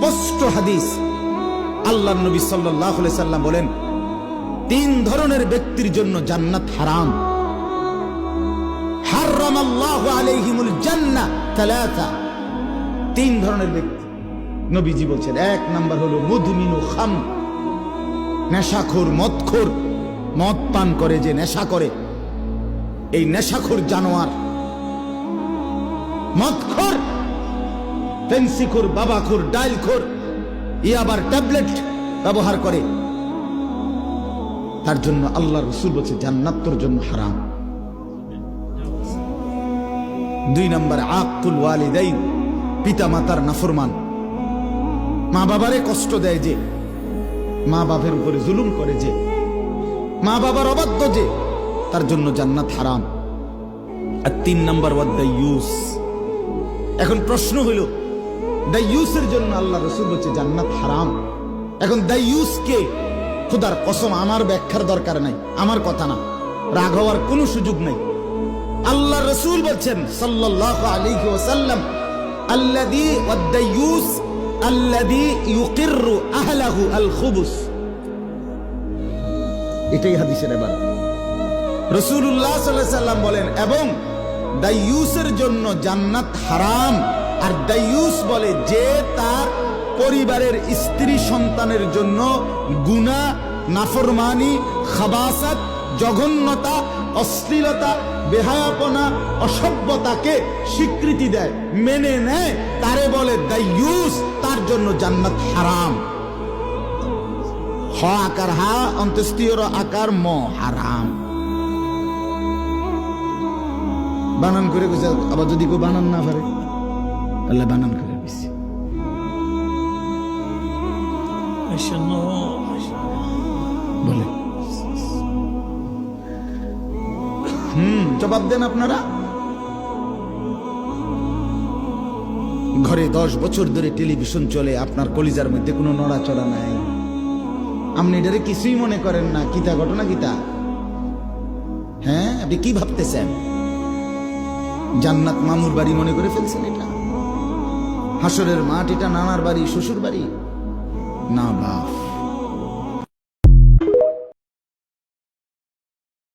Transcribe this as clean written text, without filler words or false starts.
স্পষ্ট হাদিস। আল্লাহর নবী সাল্লাল্লাহু আলাইহি সাল্লাম বলেন, 3 ধরনের ব্যক্তির জন্য জান্নাত হারাম। হারামাল্লাহু আলাইহিমুল জান্নাহ তালাতা। 3 ধরনের ব্যক্তি নবীজি বলছেন। 1 নাম্বার হলো মুদমিনু খাম, নেশাখোর, মদখোর, মদ পান করে যে নেশা করে, এই নেশাখোর জানোয়ার, মদখোর, ফেন্সিখোর, বাবাখোর, ডাইলখোর, আবার ট্যাবলেট ব্যবহার করে, তার জন্য আল্লাহ রাসূল বলছে জান্নাত তোর জন্য হারাম। 2 নাম্বার আকুল ওয়ালিদাইন, পিতা মাতার নাফরমান, মা বাবারে কষ্ট দেয় যে, মা বাবার উপরে জুলুম করে যে, মা বাবার অবাধ্য যে, তার জন্য জান্নাত হারাম। আর 3 নাম্বার ওয়াদাইয়ুস। এখন প্রশ্ন হইল, দাইয়ুসের জন্য আল্লাহ রাসূল বলছে জান্নাত হারাম। এখন দাইয়ুস কে? খোদার কসম আমার ব্যাখ্যার দরকার নাই, আমার কথা না, রাগ হওয়ার কোনো সুযোগ নাই। আল্লাহ রাসূল বলছেন সাল্লাল্লাহু আলাইহি ওয়াসাল্লাম, আল্লাযী ওয়াদাইয়ুস আল্লাযী ইউকিররু আহলাহু আল খুবুস। এটাই হাদিসের এবার রাসূলুল্লাহ সাল্লাল্লাহু আলাইহি সাল্লাম বলেন, এবং দাইয়ুসের জন্য জান্নাত হারাম। আর দাইয়ুস বলে যে তার পরিবারের স্ত্রী সন্তানের জন্য গুনাহ, নাফরমানি, খাবাসাত, জঘন্যতা, অশ্লীলতা, বেহায়াপনা, অসভ্যতাকে স্বীকৃতি দেয়, মেনে নেয়, তারে বলে দাইয়ুস, তার জন্য জান্নাত হারাম। হ আকার হা, অন্ত্যেষ্টিয় আকার ম, হারাম। বানান করে গেছে, আবার যদি কেউ বানান না পারে, আল্লাহ বানান করে দিচ্ছে। বলে জবাব দেন আপনারা। ঘরে 10 বছর ধরে টেলিভিশন চলে, আপনার কলিজার মধ্যে কোনো নড়াচড়া নাই, আপনি এটারে কিছুই মনে করেন না। কিতা ঘটনা কিতা? হ্যাঁ, আপনি কি ভাবতেছেন? জান্নাত মামুর বাড়ি মনে করে ফেলছেন? এটা হাসরের মাঠ, এটা নানার বাড়ি, শ্বশুর বাড়ি না বাপ।